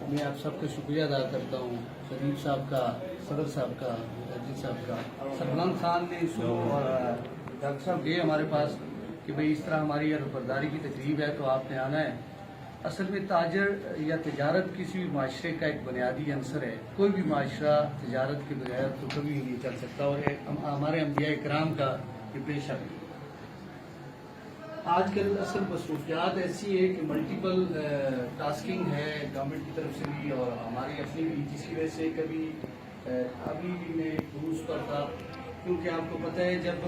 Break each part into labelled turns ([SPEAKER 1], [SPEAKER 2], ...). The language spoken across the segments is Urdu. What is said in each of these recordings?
[SPEAKER 1] میں آپ سب کا شکریہ ادا کرتا ہوں، شریف صاحب کا، صدر صاحب کا، عزیز صاحب کا، سربلند خان نے اور ڈاکٹر صاحب گئے ہمارے پاس کہ بھئی اس طرح ہماری روزگاری کی تقریب ہے تو آپ نے آنا ہے۔ اصل میں تاجر یا تجارت کسی بھی معاشرے کا ایک بنیادی عنصر ہے۔ کوئی بھی معاشرہ تجارت کے بغیر تو کبھی نہیں چل سکتا، اور ہمارے انبیاء کرام کا یہ پیشہ بھی۔ آج کل اصل مصروفیات ایسی ہے کہ ملٹیپل ٹاسکنگ ہے گورنمنٹ کی طرف سے بھی اور ہماری اپنی بھی، جس کی وجہ سے کبھی ابھی بھی میں عروج پر تھا، کیونکہ آپ کو پتہ ہے جب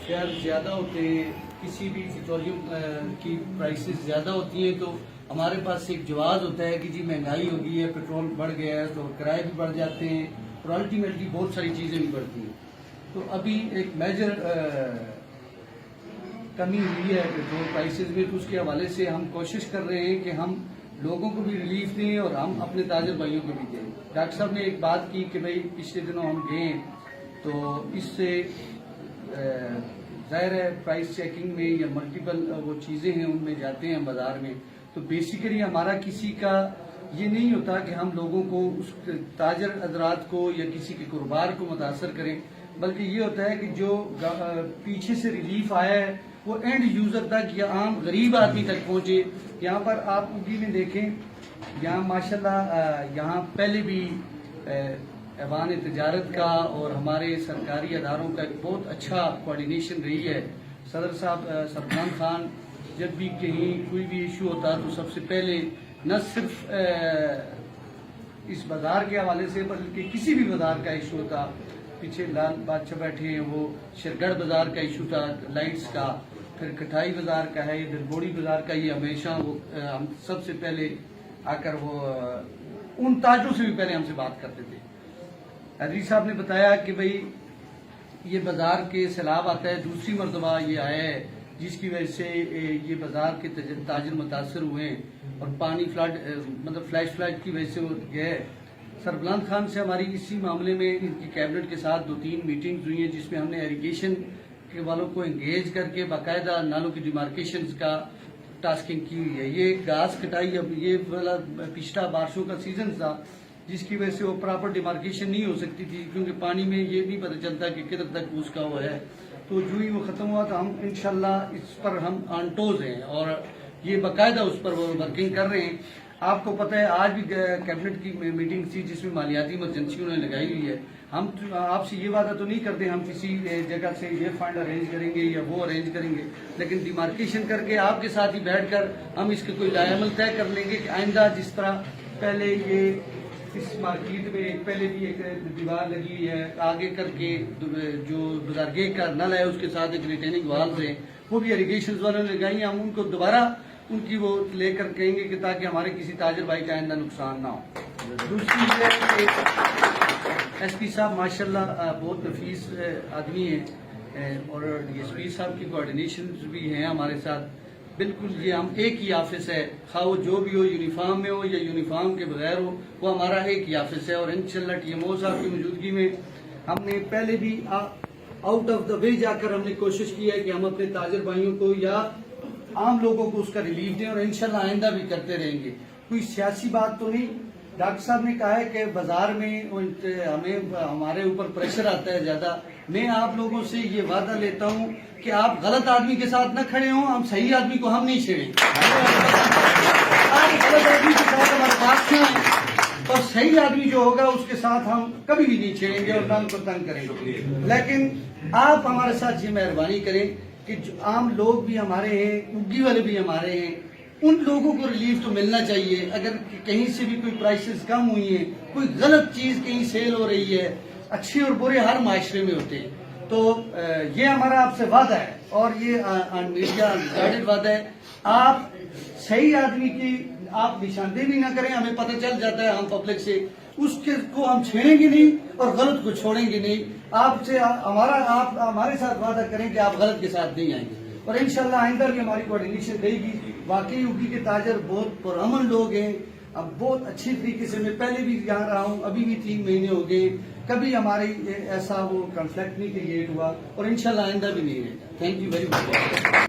[SPEAKER 1] فیئر زیادہ ہوتے ہیں، کسی بھی پیٹرولیم کی پرائسز زیادہ ہوتی ہیں تو ہمارے پاس ایک جواز ہوتا ہے کہ جی مہنگائی ہو گئی ہے، پیٹرول بڑھ گیا ہے تو کرائے بھی بڑھ جاتے ہیں اور الٹیمیٹلی بہت ساری چیزیں بھی بڑھتی ہیں۔ تو ابھی ایک میجر کمی ہوئی ہے پیٹرول پرائسز میں، تو اس کے حوالے سے ہم کوشش کر رہے ہیں کہ ہم لوگوں کو بھی ریلیف دیں اور ہم اپنے تاجر بھائیوں کو بھی دیں۔ ڈاکٹر صاحب نے ایک بات کی کہ بھئی پچھلے دنوں ہم گئے تو اس سے ظاہر ہے پرائس چیکنگ میں یا ملٹیپل وہ چیزیں ہیں ان میں جاتے ہیں بازار میں، تو بیسیکلی ہمارا کسی کا یہ نہیں ہوتا کہ ہم لوگوں کو اس تاجر حضرات کو یا کسی کے کاروبار کو متاثر کریں، بلکہ یہ ہوتا ہے کہ جو پیچھے سے ریلیف آیا ہے وہ اینڈ یوزر تک یا عام غریب آدمی تک پہنچے۔ یہاں پر آپ اگی میں دیکھیں، یہاں ماشاءاللہ یہاں پہلے بھی ایوان تجارت کا اور ہمارے سرکاری اداروں کا ایک بہت اچھا کوارڈینیشن رہی ہے۔ صدر صاحب سربلند خان جب بھی کہیں کوئی بھی ایشو ہوتا تو سب سے پہلے نہ صرف اس بازار کے حوالے سے بلکہ کسی بھی بازار کا ایشو ہوتا، پیچھے لال بادشاہ بیٹھے ہیں، وہ شرگڑھ بازار کا ایشو تھا لائٹس کا، پھر کٹھائی بازار کا ہے، دربوڑی بازار کا، یہ ہمیشہ وہ ہم سب سے پہلے آ کر وہ ان تاجروں سے بھی پہلے ہم سے بات کرتے تھے۔ عزیز صاحب نے بتایا کہ بھئی یہ بازار کے سیلاب آتا ہے، دوسری مرتبہ یہ آیا ہے جس کی وجہ سے یہ بازار کے تاجر متاثر ہوئے ہیں اور پانی فلڈ مطلب فلیش فلڈ کی وجہ سے وہ گئے۔ سربلند خان سے ہماری اسی معاملے میں ان کی کیبنٹ کے ساتھ 2-3 میٹنگز ہوئی ہیں جس میں ہم نے ایریگیشن کے والوں کو انگیج کر کے باقاعدہ نالوں کی ڈیمارکیشنز کا ٹاسکنگ کی ہوئی ہے۔ یہ گھاس کٹائی اب یہ والا پچھلا بارشوں کا سیزن تھا جس کی وجہ سے وہ پراپر ڈیمارکیشن نہیں ہو سکتی تھی، کیونکہ پانی میں یہ نہیں پتہ چلتا کہ کدھر تک اس کا وہ ہے۔ تو جو ہی وہ ختم ہوا تو ہم انشاءاللہ اس پر ہم آن ٹوز ہیں اور یہ باقاعدہ اس پر وہ ورکنگ کر رہے ہیں۔ آپ کو پتہ ہے آج بھی کیبنٹ کی میٹنگ تھی جس میں مالیاتی ایمرجنسی انہوں نے لگائی ہوئی ہے۔ ہم آپ سے یہ وعدہ تو نہیں کرتے ہم کسی جگہ سے یہ فنڈ ارینج کریں گے یا وہ ارینج کریں گے، لیکن ڈیمارکیشن کر کے آپ کے ساتھ ہی بیٹھ کر ہم اس کے کوئی لائے عمل طے کر لیں گے کہ آئندہ جس طرح پہلے یہ اس مارکیٹ میں پہلے بھی ایک دیوار لگی ہوئی ہے، آگے کر کے جو بزرگے کا نل ہے اس کے ساتھ ایک ریٹیننگ والز ہیں، وہ بھی ایریگیشنز والوں نے لگائی ہیں۔ ہم ان کو دوبارہ ان کی وہ لے کر کہیں گے کہ تاکہ ہمارے کسی تاجر بھائی کا آئندہ نقصان نہ ہو۔ دوسری یہ ہے کہ ایس پی صاحب ماشاءاللہ بہت نفیس آدمی ہیں اور ڈی ایس پی صاحب کی کوارڈینیشنز بھی ہیں ہمارے ساتھ۔ بالکل یہ ہم ایک ہی آفس ہے، خواہ وہ جو بھی ہو، یونیفارم میں ہو یا یونیفارم کے بغیر ہو، وہ ہمارا ایک ہی آفس ہے۔ اور انشاءاللہ ٹی ایم او صاحب کی موجودگی میں ہم نے پہلے بھی آؤٹ آف دا وے جا کر ہم نے کوشش کی ہے کہ ہم اپنے تاجر بھائیوں کو یا عام لوگوں کو اس کا ریلیف دیں اور انشاءاللہ آئندہ بھی کرتے رہیں گے۔ کوئی سیاسی بات تو نہیں۔ ڈاکٹر صاحب نے کہا ہے کہ بازار میں ہمیں ہمارے اوپر پریشر آتا ہے زیادہ۔ میں آپ لوگوں سے یہ وعدہ لیتا ہوں کہ آپ غلط آدمی کے ساتھ نہ کھڑے ہوں، ہم صحیح آدمی کو ہم نہیں چھیڑیں۔ آپ غلط آدمی کے ساتھ ہمارے پاس نہ آئیں اور صحیح آدمی جو ہوگا اس کے ساتھ ہم کبھی بھی نہیں چھیڑیں گے اور نہ ان کو تنگ کریں گے۔ لیکن آپ ہمارے ساتھ یہ مہربانی کریں کہ عام لوگ بھی ہمارے ہیں، اگی والے بھی ہمارے ہیں، ان لوگوں کو ریلیف تو ملنا چاہیے۔ اگر کہیں سے بھی کوئی پرائسز کم ہوئی ہیں، کوئی غلط چیز کہیں سیل ہو رہی ہے، اچھے اور برے ہر معاشرے میں ہوتے ہیں، تو یہ ہمارا آپ سے وعدہ ہے اور یہ میڈیا گائیڈڈ وعدہ ہے۔ آپ صحیح آدمی کی آپ نشاندہی نہ کریں، ہمیں پتہ چل جاتا ہے ہم پبلک سے، اس کے کو ہم چھیڑیں گے نہیں اور غلط کو چھوڑیں گے نہیں۔ آپ سے آپ ہمارے ساتھ وعدہ کریں کہ آپ غلط کے ساتھ نہیں آئیں گے اور انشاءاللہ آئندہ بھی ہماری کوارڈینیشن رہے گی۔ واقعی اگی کے تاجر بہت پرامن لوگ ہیں، اب بہت اچھی طریقے سے، میں پہلے بھی یہاں رہا ہوں، ابھی بھی 3 مہینے ہو گئے، کبھی ہمارے ایسا وہ کنفلکٹ نہیں کریٹ ہوا اور انشاءاللہ آئندہ بھی نہیں رہے گا۔ Thank you very much.